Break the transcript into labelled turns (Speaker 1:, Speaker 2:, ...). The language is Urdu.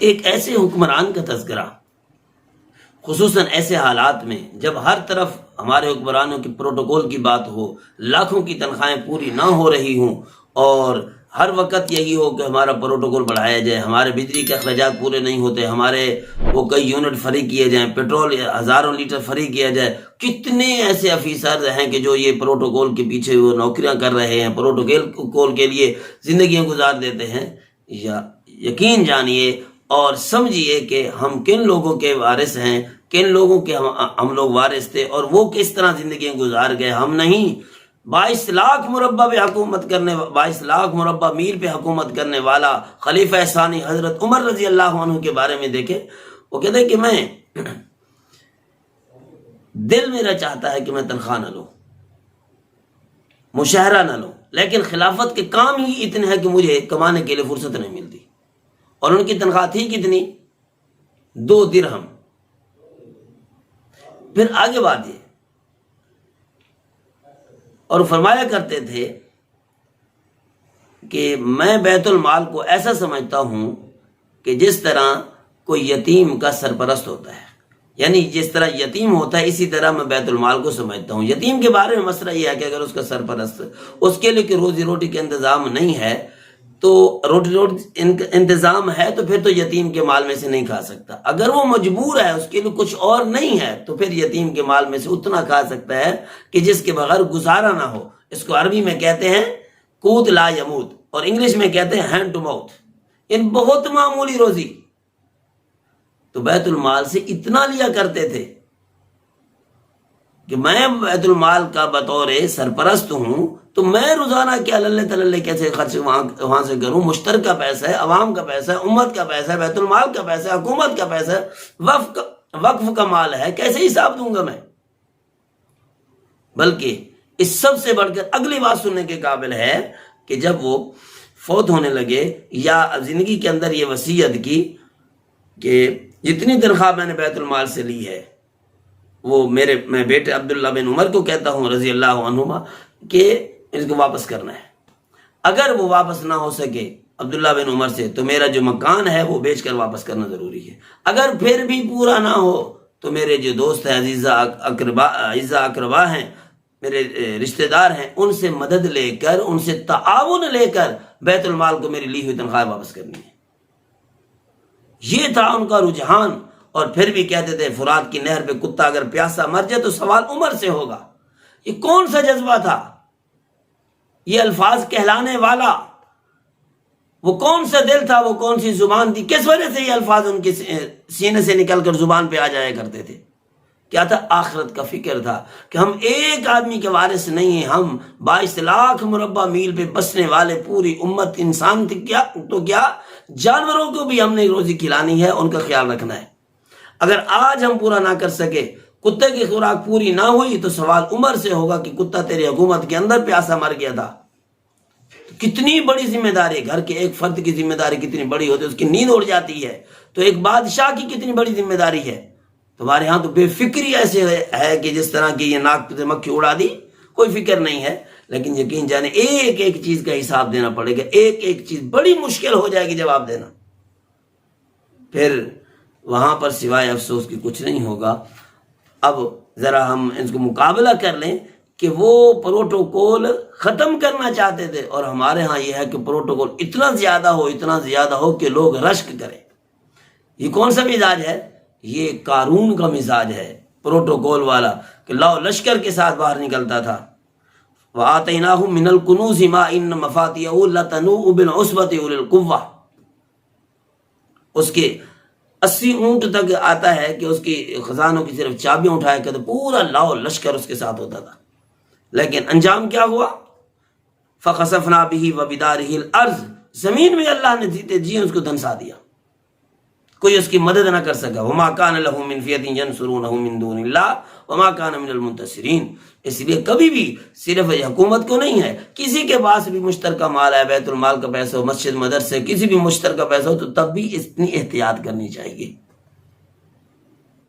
Speaker 1: ایک ایسے حکمران کا تذکرہ، خصوصاً ایسے حالات میں جب ہر طرف ہمارے حکمرانوں کی پروٹوکول کی بات ہو، لاکھوں کی تنخواہیں پوری نہ ہو رہی ہوں اور ہر وقت یہی ہو کہ ہمارا پروٹوکول بڑھایا جائے، ہمارے بجلی کے اخراجات پورے نہیں ہوتے، ہمارے وہ کئی یونٹ فری کیے جائیں، پیٹرول ہزاروں لیٹر فری کیا جائے۔ کتنے ایسے افیسر ہیں کہ جو یہ پروٹوکول کے پیچھے وہ نوکریاں کر رہے ہیں، پروٹوکول کے لیے زندگیاں گزار دیتے ہیں۔ یا یقین جانیے اور سمجھیے کہ ہم کن لوگوں کے وارث ہیں، کن لوگوں کے ہم لوگ وارث تھے اور وہ کس طرح زندگیاں گزار گئے۔ ہم نہیں، 22 لاکھ مربع پہ حکومت کرنے 22 لاکھ مربع میل پہ حکومت کرنے والا خلیفہ ثانی حضرت عمر رضی اللہ عنہ کے بارے میں دیکھیں، وہ کہتے ہیں کہ میں دل میرا چاہتا ہے کہ میں تنخواہ نہ لوں، مشاہرہ نہ لوں، لیکن خلافت کے کام ہی اتنے ہیں کہ مجھے کمانے کے لیے فرصت نہیں ملتی۔ اور ان کی تنخواہ تھی کتنی؟ 2 درہم۔ پھر آگے بات یہ، اور فرمایا کرتے تھے کہ میں بیت المال کو ایسا سمجھتا ہوں کہ جس طرح کوئی یتیم کا سرپرست ہوتا ہے، یعنی جس طرح یتیم ہوتا ہے اسی طرح میں بیت المال کو سمجھتا ہوں۔ یتیم کے بارے میں مسئلہ یہ ہے کہ اگر اس کا سرپرست اس کے لیے کہ روزی روٹی کا انتظام نہیں ہے تو روٹی انتظام ہے تو پھر تو یتیم کے مال میں سے نہیں کھا سکتا۔ اگر وہ مجبور ہے، اس کے لیے کچھ اور نہیں ہے، تو پھر یتیم کے مال میں سے اتنا کھا سکتا ہے کہ جس کے بغیر گزارا نہ ہو۔ اس کو عربی میں کہتے ہیں قوت لا یموت، اور انگلش میں کہتے ہیں ہینڈ ٹو ماؤتھ، ان بہت معمولی روزی۔ تو بیت المال سے اتنا لیا کرتے تھے کہ میں بیت المال کا بطور سرپرست ہوں تو میں روزانہ کیا للے تللے کیسے خرچ وہاں سے کروں۔ مشترکہ پیسہ ہے، عوام کا پیسہ ہے، امت کا پیسہ ہے، بیت المال کا پیسہ ہے، حکومت کا پیسہ ہے، وقف کا مال ہے، کیسے حساب دوں گا میں؟ بلکہ اس سب سے بڑھ کر اگلی بات سننے کے قابل ہے کہ جب وہ فوت ہونے لگے یا زندگی کے اندر یہ وصیت کی کہ جتنی تنخواہ میں نے بیت المال سے لی ہے وہ میں بیٹے عبداللہ بن عمر کو کہتا ہوں رضی اللہ عنہما کہ اس کو واپس کرنا ہے۔ اگر وہ واپس نہ ہو سکے عبداللہ بن عمر سے تو میرا جو مکان ہے وہ بیچ کر واپس کرنا ضروری ہے۔ اگر پھر بھی پورا نہ ہو تو میرے جو دوست ہیں، عزیزہ اقربا ہیں، میرے رشتہ دار ہیں، ان سے مدد لے کر، ان سے تعاون لے کر بیت المال کو میری لی ہوئی تنخواہ واپس کرنی ہے۔ یہ تھا ان کا رجحان۔ اور پھر بھی کہتے تھے فرات کی نہر پہ کتا اگر پیاسا مر جائے تو سوال عمر سے ہوگا۔ یہ کون سا جذبہ تھا؟ یہ الفاظ کہلانے والا وہ کون سا دل تھا؟ وہ کون سی زبان تھی؟ کس وجہ سے یہ الفاظ ان کے سینے سے نکل کر زبان پہ آ جایا کرتے تھے؟ کیا تھا؟ آخرت کا فکر تھا کہ ہم ایک آدمی کے وارث نہیں ہیں، ہم 22 لاکھ مربع میل پہ بسنے والے پوری امت انسان تھی، کیا جانوروں کو بھی ہم نے روزی کھلانی ہے، ان کا خیال رکھنا ہے۔ اگر آج ہم پورا نہ کر سکے، کتے کی خوراک پوری نہ ہوئی تو سوال عمر سے ہوگا کہ کتا تیری حکومت کے اندر پیاسا مر گیا تھا۔ کتنی بڑی ذمہ داری، گھر کے ایک فرد کی ذمہ داری کتنی بڑی ہوتی ہے، اس کی نیند اڑ جاتی ہے، تو ایک بادشاہ کی کتنی بڑی ذمہ داری ہے۔ تمہارے ہاں تو بے فکری ایسے ہے کہ جس طرح کی یہ ناک سے مکھی اڑا دی، کوئی فکر نہیں ہے۔ لیکن یقین جانے ایک ایک چیز کا حساب دینا پڑے گا، ایک ایک چیز بڑی مشکل ہو جائے گی جواب دینا، پھر وہاں پر سوائے افسوس کی کچھ نہیں ہوگا۔ اب ذرا ہم اس کو مقابلہ کر لیں کہ وہ پروٹوکول ختم کرنا چاہتے تھے اور ہمارے ہاں یہ ہے کہ پروٹوکول اتنا زیادہ ہو کہ لوگ رشک کریں۔ یہ کون سا مزاج ہے؟ یہ قارون کا مزاج ہے، پروٹوکول والا، کہ لاؤ لشکر کے ساتھ باہر نکلتا تھا۔ وَآتَيْنَاهُ مِنَ الْكُنُوزِ مَا إِنَّ مَفَاتِحَهُ لَتَنُوءُ بِالْعُصْبَةِ أُولِي الْقُوَّةِ، اس کے 80 اونٹ تک آتا ہے کہ اس کی خزانوں کی صرف چابیاں اٹھایا کرتے، پورا لاؤ لشکر اس کے ساتھ ہوتا تھا۔ لیکن انجام کیا ہوا؟ فَخَسَفْنَا بِهِ وَبِدَارِهِ الْأَرْضِ، زمین میں اللہ نے جیتے جی اس کو دھنسا دیا، کوئی اس کی مدد نہ کر سکا۔ وَمَا كَانَ لَهُ مِنْ فِيَةٍ يَنْصُرُونَهُ مِنْ دُونِ اللَّهِ وَمَا كَانَ مِنَ الْمُنتَصِرِينَ۔ اس لیے کبھی بھی صرف حکومت کو نہیں ہے، کسی کے پاس بھی مشترکہ مال ہے، بیت المال کا پیسہ ہو، مسجد مدرسے کسی بھی مشترکہ پیسہ ہو، تو تب بھی اتنی احتیاط کرنی چاہیے۔